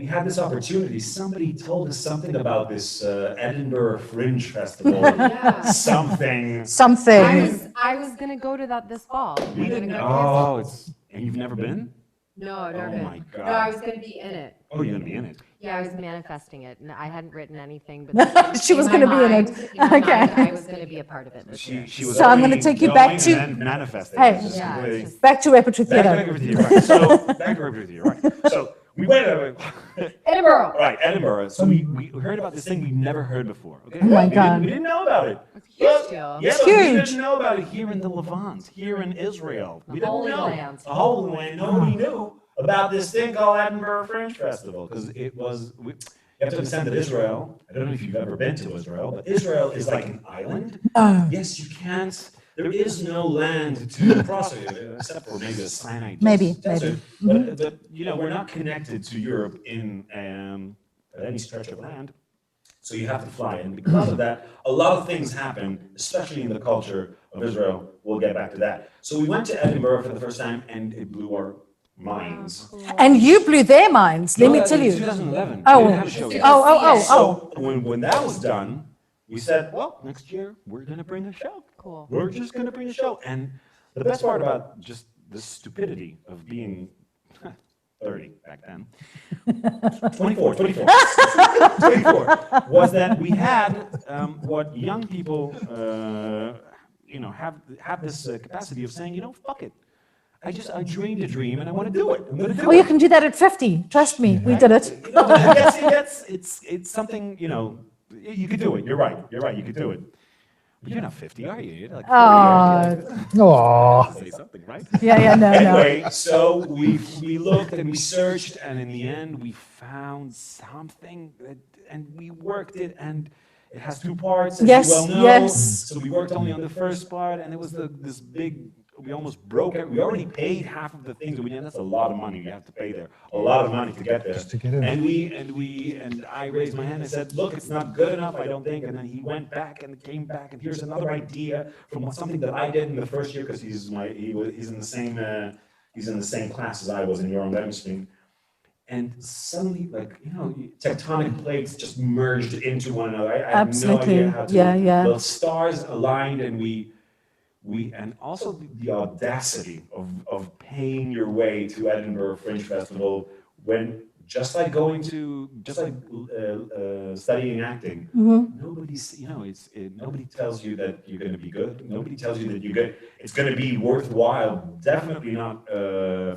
had this opportunity. Somebody told us something about this Edinburgh Fringe Festival. Yeah. Something. I was gonna go to that this fall. You didn't know? And you've never been? No, I've never Oh been. my God. No, I was gonna be in it. Oh, you're gonna be in it. Yeah, I was manifesting it, and I hadn't written anything, but She was my gonna be in it. mind- in my Okay. mind, I was gonna be a part of it this year. She was So I'm gonna already take you going back and to- then manifesting. Hey. It's just Yeah, completely- it's just- Back to repertory Back to theater. Repertory Theater, right. So, back to Repertory Theater, right. So, we went, Edinburgh. right, Edinburgh. So we heard about this thing we've never heard before, okay? Oh my God. We didn't know about it. It's a huge deal. Yeah, It's but we huge. didn't know about it here in the Levant, here in Israel. We didn't Holy know. Land. The Holy Land. Nobody knew about this thing called Edinburgh Fringe Festival, because it was, you have to understand that Israel, I don't know if you've ever been to Israel, but Israel is like an island. Yes, you can't, there is no land to cross it, except for maybe the Sinai desert. But, you know, we're not connected to Europe in at any stretch of land. So you have to fly. And because of that, a lot of things happen, especially in the culture of Israel. We'll get back to that. So we went to Edinburgh for the first time, and it blew our minds. And you blew their minds, let me tell you. 2011. Oh. We didn't have a show yet. Oh. So when that was done, we said, well, next year we're going to bring a show. Cool. We're just going to bring a show. And the best part about just the stupidity of being 30 back then, 24, 24 was that we had what young people, you know, have this capacity of saying, you know, fuck it. I dreamed a dream and I want to do it. I'm going to do Oh, it. you can do that at 50. Trust me, we did it. You know, it's something, you know, you could do it. You're right. You could do it. But you're not 50, are you? You're like 40, aren't you? Aw. Say something, right? Yeah, no. Anyway, so we looked and we searched, and in the end, we found something, and we worked it, and it has 2 parts, as Yes, you well know. yes. So we worked only on the first part, and it was this big. We almost broke it. We already paid half of the things that we did. That's a lot of money we have to pay there. A lot of money to get there. Just to get in. And I raised my hand and said, look, it's not good enough, I don't think. And then he went back and came back, and here's another idea from something that I did in the first year, because he's in the same class as I was in Yoram Lemsling. And suddenly, like, you know, tectonic plates just merged into one another. I have Absolutely. no idea how to. Yeah. The stars aligned, and and also the audacity of paying your way to Edinburgh Fringe Festival when just like studying acting, nobody's, you know, nobody tells you that you're going to be good. Nobody tells you that it's going to be worthwhile. Definitely not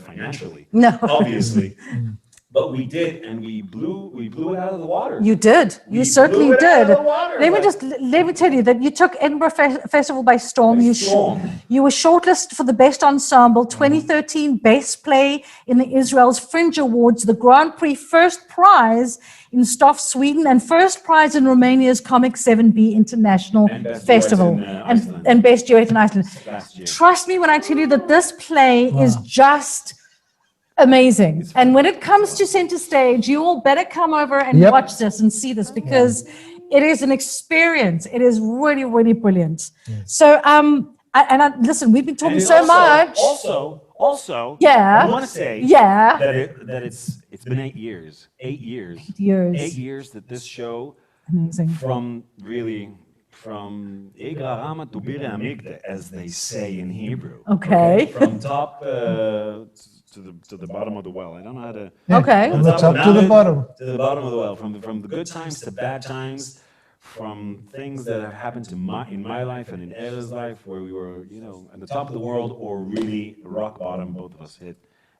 financially. No. Obviously. But we did, and we blew it out of the water. You did. You We certainly blew it out did. of the water, Let me tell you that you took Edinburgh Festival by storm. You were shortlisted for the Best Ensemble, 2013 Best Play in the Israel's Fringe Awards, the Grand Prix First Prize in Stoff, Sweden, and First Prize in Romania's Comic 7B International And Best Festival, Duet in, Iceland. and Best Duet in Iceland. Last year. Trust me when I tell you that this play is just amazing. And when it comes to center stage, you all better come over and Yep. watch this and see this because it is an experience. It is really, really brilliant. So, listen, we've been talking And so much. Also, Yeah. I want to say Yeah. that it's been 8 years. 8 years. 8 years that this show Amazing. from Egra Rama to Bira Amigda, as they say in Hebrew. Okay. From top to the bottom of the well. I don't know how to. Okay. From the top to the bottom. To the bottom of the well, from the good times to bad times, from things that have happened in my life and in Ella's life, where we were, at the top of the world, or really rock bottom. Both of us hit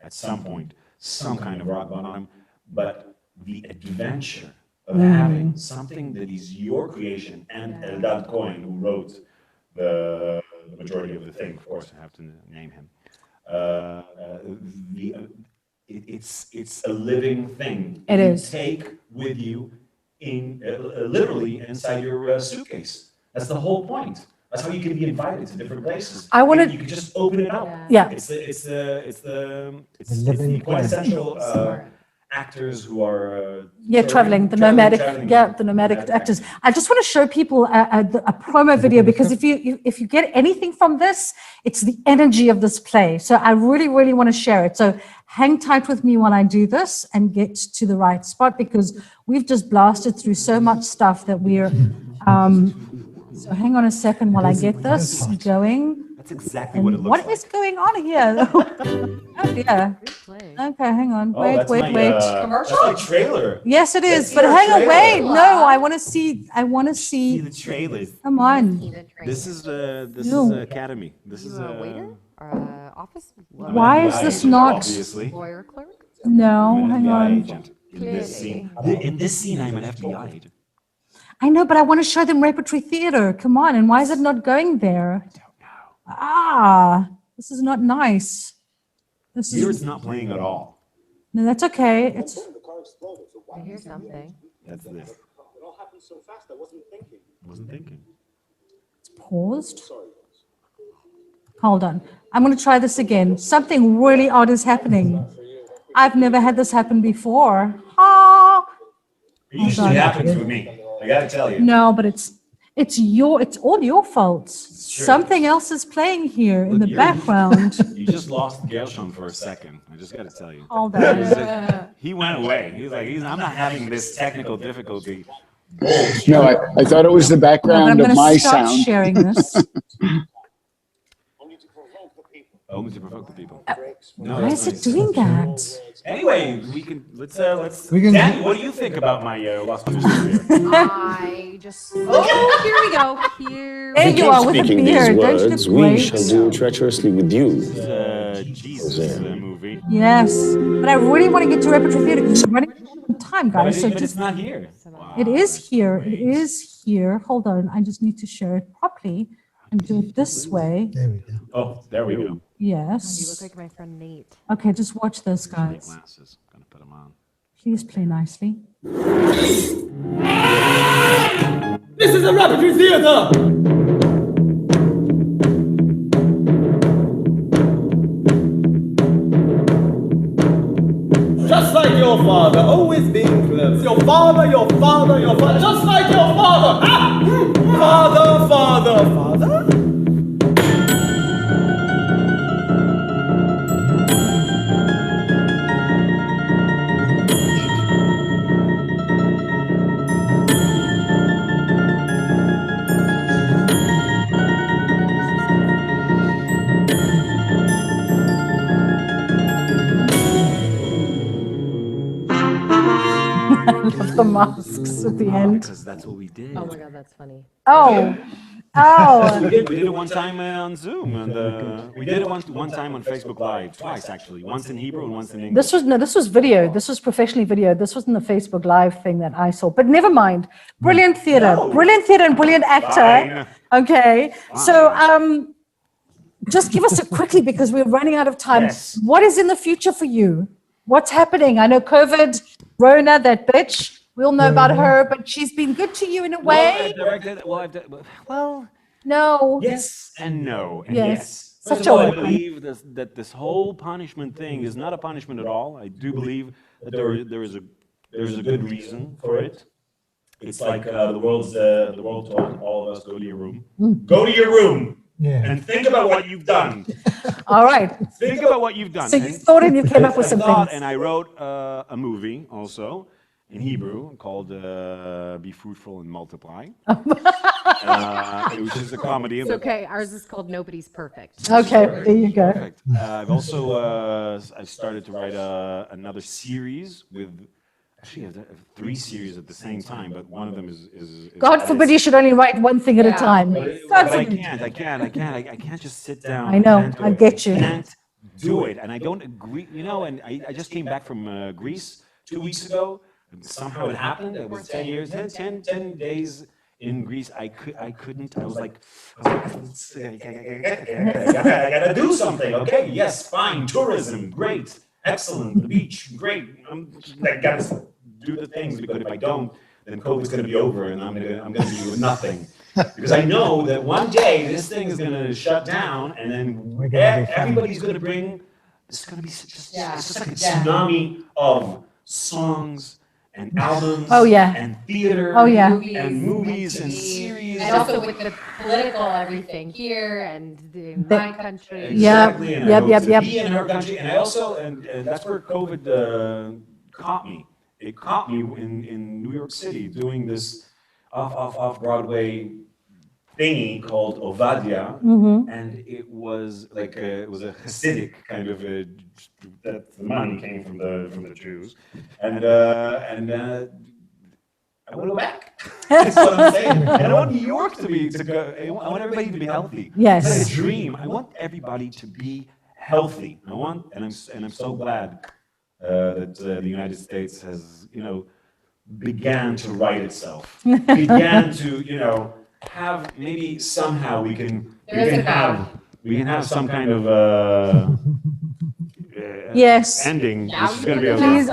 at some point some kind of rock bottom, but the adventure of having something that is your creation, and Eldad Cohen, who wrote the majority of the thing, of course, I have to name him. It's a living thing. It you is. take with you in literally inside your suitcase. That's the whole point. That's how you can be invited to different places. I wanna- You can just open it up. Yeah. It's the living quintessential actors who are Traveling, the nomadic actors. I just want to show people a promo video because if you get anything from this, it's the energy of this play. So I really, really want to share it. So hang tight with me while I do this and get to the right spot because we've just blasted through so much stuff that we're. So hang on a second while I get this going. That's exactly what it And looks what is going on here? Oh dear. Okay, hang on. Wait. That's my trailer. Yes, it is. Let's But see our hang on, wait. trailer. No, I want to see. See the trailers. Come on. This is No. Academy. This is a waiter or office? Why is this not? Obviously. Lawyer clerk? No, I'm an hang FBI on. agent. In this scene, I'm an FBI agent. I know, but I want to show them repertory theater. Come on. And why is it not going there? I don't know. This is not nice. This Here is it's not playing at all. no, that's okay. It's I hear something. That's this. Wasn't thinking. paused. Hold on. I'm going to try this again. Something really odd is happening. I've never had this happen before. Ah. It usually happens with me. I gotta tell you. No, but it's all your fault. Something else is playing here in the background. You just lost Gershon for a second. I just got to tell you. Hold on. He went away. He was like, I'm not having this technical difficulty. No, I thought it was the No, but I'm background going of to my start sound. sharing this. Only to provoke the people. No, Why that's is it nice. doing that? Anyway, let's. We can- Danny, what do you think about my lost position here? I just. Oh, here we go. Here. There you are with a Speaking beard. these Don't you words, look we great? shall do treacherously with you. Jesus movie. Yes, but I really want to get to repertory theater because we're running out of time, guys. So But it's just not here. it is here. It is here. Hold on. I just need to share it properly and do it this way. There we go. Oh, there we go. You Yes. look like my friend Nate. Okay, just watch this, My guys. glasses. Gonna put them on. Please play nicely. This is a repertory theater! Just like your father, always being clever. Your father, your father, your father, just like your father! Ah! Father, father, father? I love the masks at the end. Because that's what we did. Oh my god, that's funny. Oh, Oh, We did it one time on Zoom, and we did it one time on Facebook Live, twice actually, once in Hebrew and once in English. this was video. This was professionally video. This wasn't the Facebook Live thing that I saw. But never mind. Brilliant theater, brilliant theater, and brilliant actor. Fine. Okay, so just give us it quickly because we're running out of time. Yes. What is in the future for you? What's happening? I know COVID, Rona, that bitch. We all know about her, but she's been good to you in a way. Well, No. yes and no. And Yes. yes. Such First of all, a I woman. believe that this whole punishment thing is not a punishment at all. I do believe that there is a good reason for it. It's like the world told all of us, go to your room. Go to your room and think about what you've done. All right. Think about what you've done. So you thought and you came up with some things. And I wrote a movie also in Hebrew called Be Fruitful and Multiply, which is a comedy. It's okay. Ours is called Nobody's Perfect. Okay, there you go. Perfect. I've also I've started to write another series with. Actually, I have 3 series at the same time, but one of them is God forbid you should only write one thing at a time. But God I forbid. can't just sit down. I know, can't do I it. get you. I can't do it, and I don't agree. And I just came back from Greece 2 weeks ago. And somehow it happened. It was 10 days in Greece. I couldn't. I was like, I gotta do something. Okay, yes, fine. Tourism, great, excellent. The beach, great. I gotta do the things because if I don't, then COVID's gonna be over, and I'm gonna be with nothing. Because I know that one day this thing is gonna shut down, and then everybody's gonna bring. It's gonna be it's just like a tsunami of songs and albums and theater and movies and series. And also with the political everything here and in my country. Exactly. And I hope to Yep. be in her country. And I also, and that's where COVID caught me. It caught me in New York City doing this off Broadway thingy called Ovadia, and it was like it was a Hasidic kind of that the money came from the Jews, and I want to go back. That's what I'm saying. And I want New York to go. I want everybody to be healthy. Yes. It's like a dream. I want everybody to be healthy. And I'm so glad that the United States has began to right itself, began to have maybe somehow we can have some kind of Yes. ending. This is going to be Please.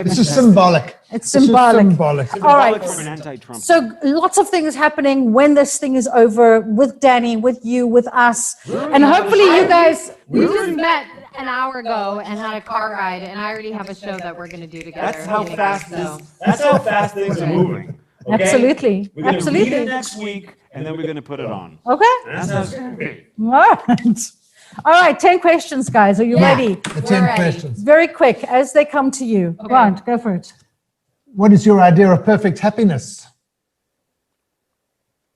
This is symbolic. It's symbolic. All right. From an anti-Trump. So lots of things happening when this thing is over with Danny, with you, with us. And hopefully you guys. We just met an hour ago and had a car ride, and I already have a show that we're going to do together. That's how fast things are moving. Okay? Absolutely. We're going to read Absolutely. it next week, and then we're going to put it on. Okay. That's how it's going to be. All right. All right. 10 questions, guys. Are you ready? The 10 questions. Very quick as they come to you. Grant, go for it. What is your idea of perfect happiness?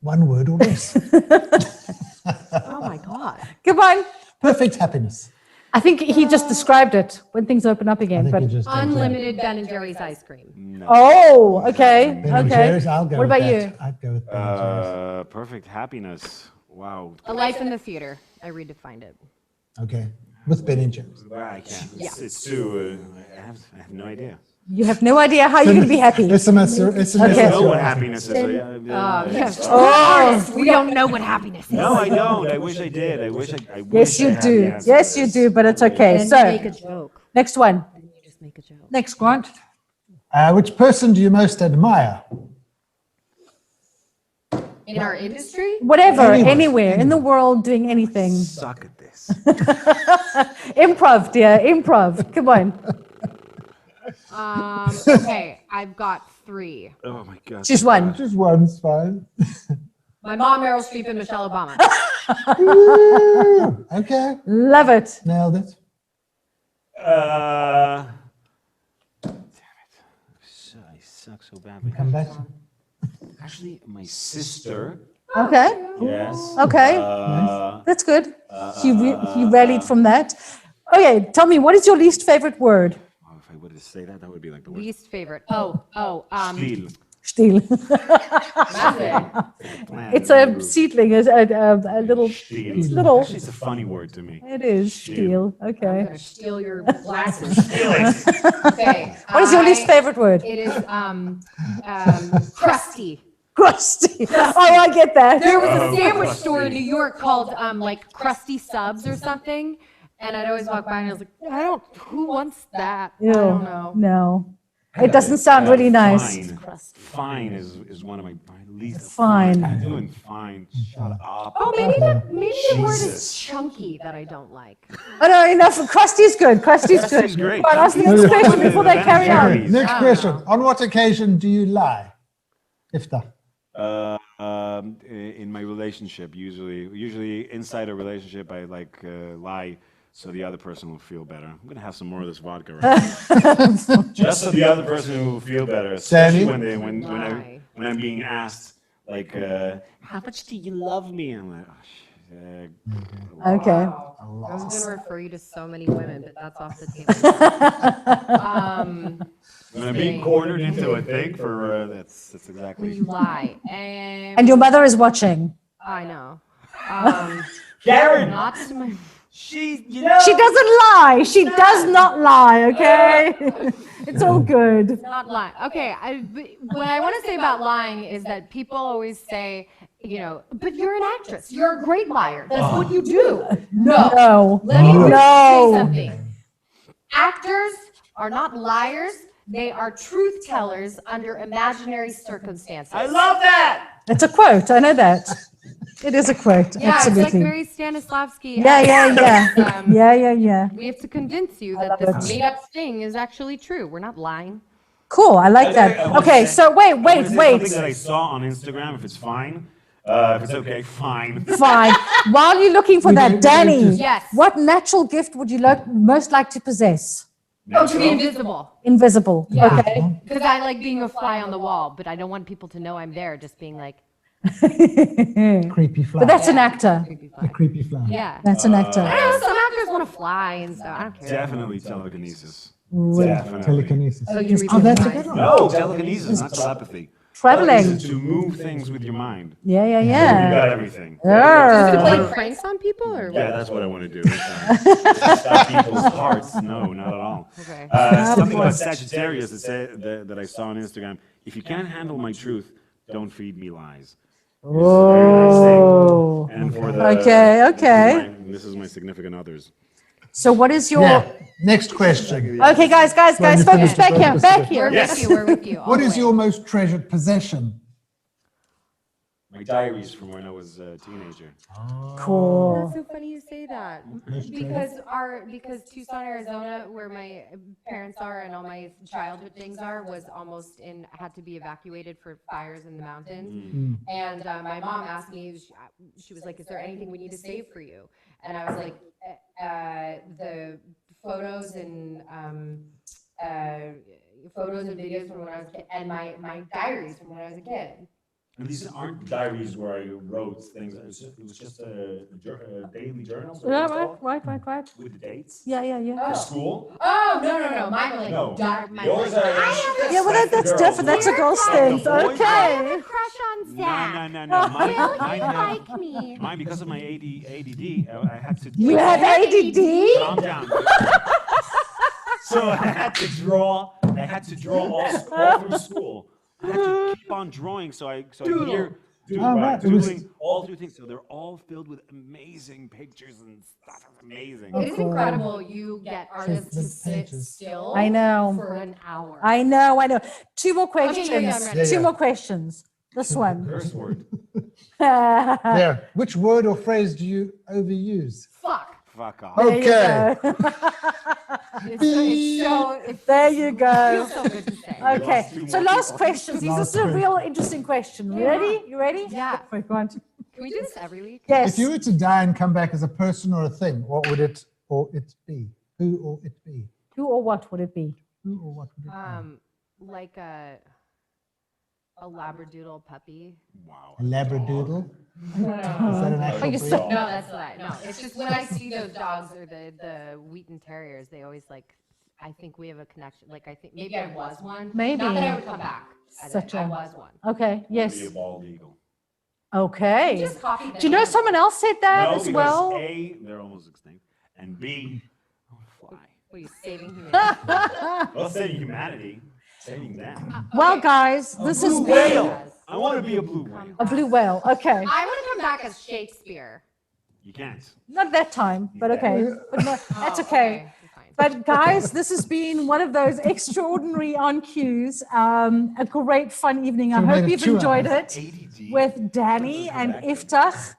One word or less. Oh my God. Come on. Perfect happiness. I think he just described it when things open up again. But Unlimited Ben and Jerry's ice cream. No. oh, okay. Ben and Okay. Jerry's, I'll go What with about that. you? I'd go with Ben and Jerry's. Perfect happiness. Wow. A life in the theater. I redefined it. Okay, with Ben and Jerry's. I can't. It's too. I have no idea. You have no idea how you're going to be happy. SMS. I Okay. know what happiness is. Yes. Oh. We don't know what happiness is. No, I don't. I wish I did. I wish I Yes, you had the do. answer Yes, to you this. do, but it's okay. Then So, you make a joke. next one. Then you just make a joke. Next, Grant. Which person do you most admire? In our industry? Whatever, Anyone. anywhere, in the world, doing anything. Suck at this. Improv, dear, improv. Come on. Okay, I've got 3. Oh my God. Choose one. Just one's fine. My mom, Meryl Streep, and Michelle Obama. Ooh, okay, Love it. nailed it. Damn it. I suck so badly. Come back. Actually, my sister. Okay, Yes. okay. That's good. He rallied from that. Okay, tell me, what is your least favorite word? Oh, if I were to say that, that would be like the worst. Least favorite. Still. Stiel. It's a seedling, a little, it's little. Actually, it's a funny word to me. It is Stiel. Okay. Steal your glasses. Okay. What is your least favorite word? It is crusty. Crusty. Oh, I get that. There was a sandwich store in New York called like Krusty Subs or something, and I'd always walk by and I was like, who wants that? I don't know. No. It doesn't sound really nice. Fine is one of my least. Fine. I'm doing fine. Shut up. Oh, maybe the word is chunky that I don't like. Oh, no, enough. Crusty's good. Crusty's good. Crusty's great. Right, ask the next question before they carry on. Next question. On what occasion do you lie? Iftach. In my relationship, usually inside a relationship, I lie so the other person will feel better. I'm gonna have some more of this vodka, right? Just so the other person will feel better, especially when I'm being asked like, how much do you love me? I'm like, oh, shit. Okay. I was going to refer you to so many women, but that's off the table. When I'm being cornered into a thing for that's exactly. When you lie. And your mother is watching. I know. Karen! Not to my... She doesn't lie. She does not lie, okay? It's all good. Not lying. Okay, what I want to say about lying is that people always say, but you're an actress. You're a great liar. That's what you do. No. Let me say No. something. Actors are not liars. They are truth tellers under imaginary circumstances. I love that! It's a quote. I know that. It is a quote. Yeah, Absolutely. it's like very Stanislavski. Yeah. We have to convince you that this made-up thing is actually true. We're not lying. Cool. I like that. Okay, so wait. Something that I saw on Instagram, if it's fine, if it's okay, fine. Fine. While you're looking for that, Danny, Yes. what natural gift would you most like to possess? Oh, to be invisible. Invisible. Yeah. Okay. Because I like being a fly on the wall, but I don't want people to know I'm there, just being like, Creepy fly. But that's an actor. A creepy fly. yeah. That's an actor. I don't know, some actors want to fly and stuff. I don't care. Definitely telekinesis. With telekinesis. Oh, you read Oh, that's a minds. good one. No, telekinesis, not telepathy. Traveling. Telekinesis to move things with your mind. Yeah. You got everything. To play pranks on people, or Yeah, what? that's what I want to do. Stop people's hearts. No, not at all. Okay. Something about Sagittarius that I saw on Instagram. If you can't handle my truth, don't feed me lies. Oh. And for the Okay. This is my significant others. So what is your... Yeah. Next question. Okay, guys, focus back here. We're with you. all What the is way. your most treasured possession? My diaries from when I was a teenager. Cool. That's so funny you say that. Because Tucson, Arizona, where my parents are and all my childhood things are, had to be evacuated for fires in the mountains. And my mom asked me, she was like, "Is there anything we need to save for you?" And I was like, the photos and videos from when I was a kid, and my diaries from when I was a kid. And these aren't diaries where I wrote things. It was just a daily journal. Yeah, right. With the dates. Yeah. For school. Oh, no. Mine are like No. my Yours are. Yeah, well, that's different. That's a girl's thing. Okay. Crush on Zach. No. Will Mine, you like me? mine, because of my ADD, I had to. You have ADD? Calm down. So I had to draw all through school. I had to keep on drawing, so I doodling all through things. So they're all filled with amazing pictures and stuff. It's amazing. It is incredible you get artists to sit still I know. for an hour. I know. Two more questions. I'm ready. Two more questions. This one. Curse word. There. Which word or phrase do you overuse? Fuck off. Okay. There you go. Feels so good to say. Okay. So last questions. This is a real interesting question. You ready? Yeah. Quick one. Can we do this every week? Yes. If you were to die and come back as a person or a thing, what would it or it be? Who or it be? Who or what would it be? Who or what would it be? Like a labradoodle puppy. Wow. A labradoodle? Is that an actual breed? No, that's not. No, it's just when I see those dogs or the Wheaton Terriers, they always like I think we have a connection. Like, I think maybe I was one. Maybe. Not that I would come back. I was one. Okay, Be yes. a bald eagle. Okay. Just copied Do you know them. someone else said that No, as because well? A, they're almost extinct, and B, fly. What are you saving humanity? Well, saving humanity, saving them. Well, guys, this is Blue whale. I want to be a blue whale. a blue whale. Okay. I want to come back as Shakespeare. You can't. Not that time, but okay. But no, that's okay. Fine. But guys, this has been one of those extraordinary on cues. A great fun evening. I So we hope made it you've 2 enjoyed hours. it with Danny and Iftach.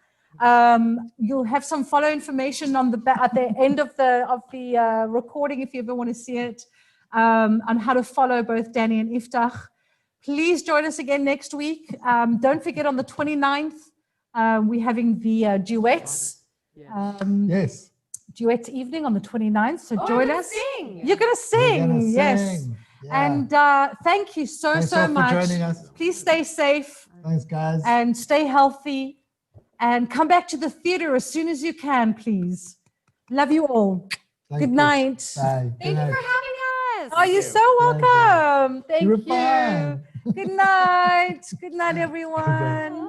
You'll have some follow information on at the end of the recording if you ever want to see it, on how to follow both Danny and Iftach. Please join us again next week. Don't forget on the 29th, we're having the duets. Yes. Duet evening on the 29th. So Oh, join I'm gonna us. sing. You're going to We're gonna sing. Yes. sing. Yeah. And thank you Thanks so all for much. joining us. Please stay safe Thanks, guys. and stay healthy and come back to the theater as soon as you can, please. Love you all. Thank Good you. night. Bye. Thank you for having us. Oh, you're so welcome. Thank You were you. fine. Good night. Good night, everyone.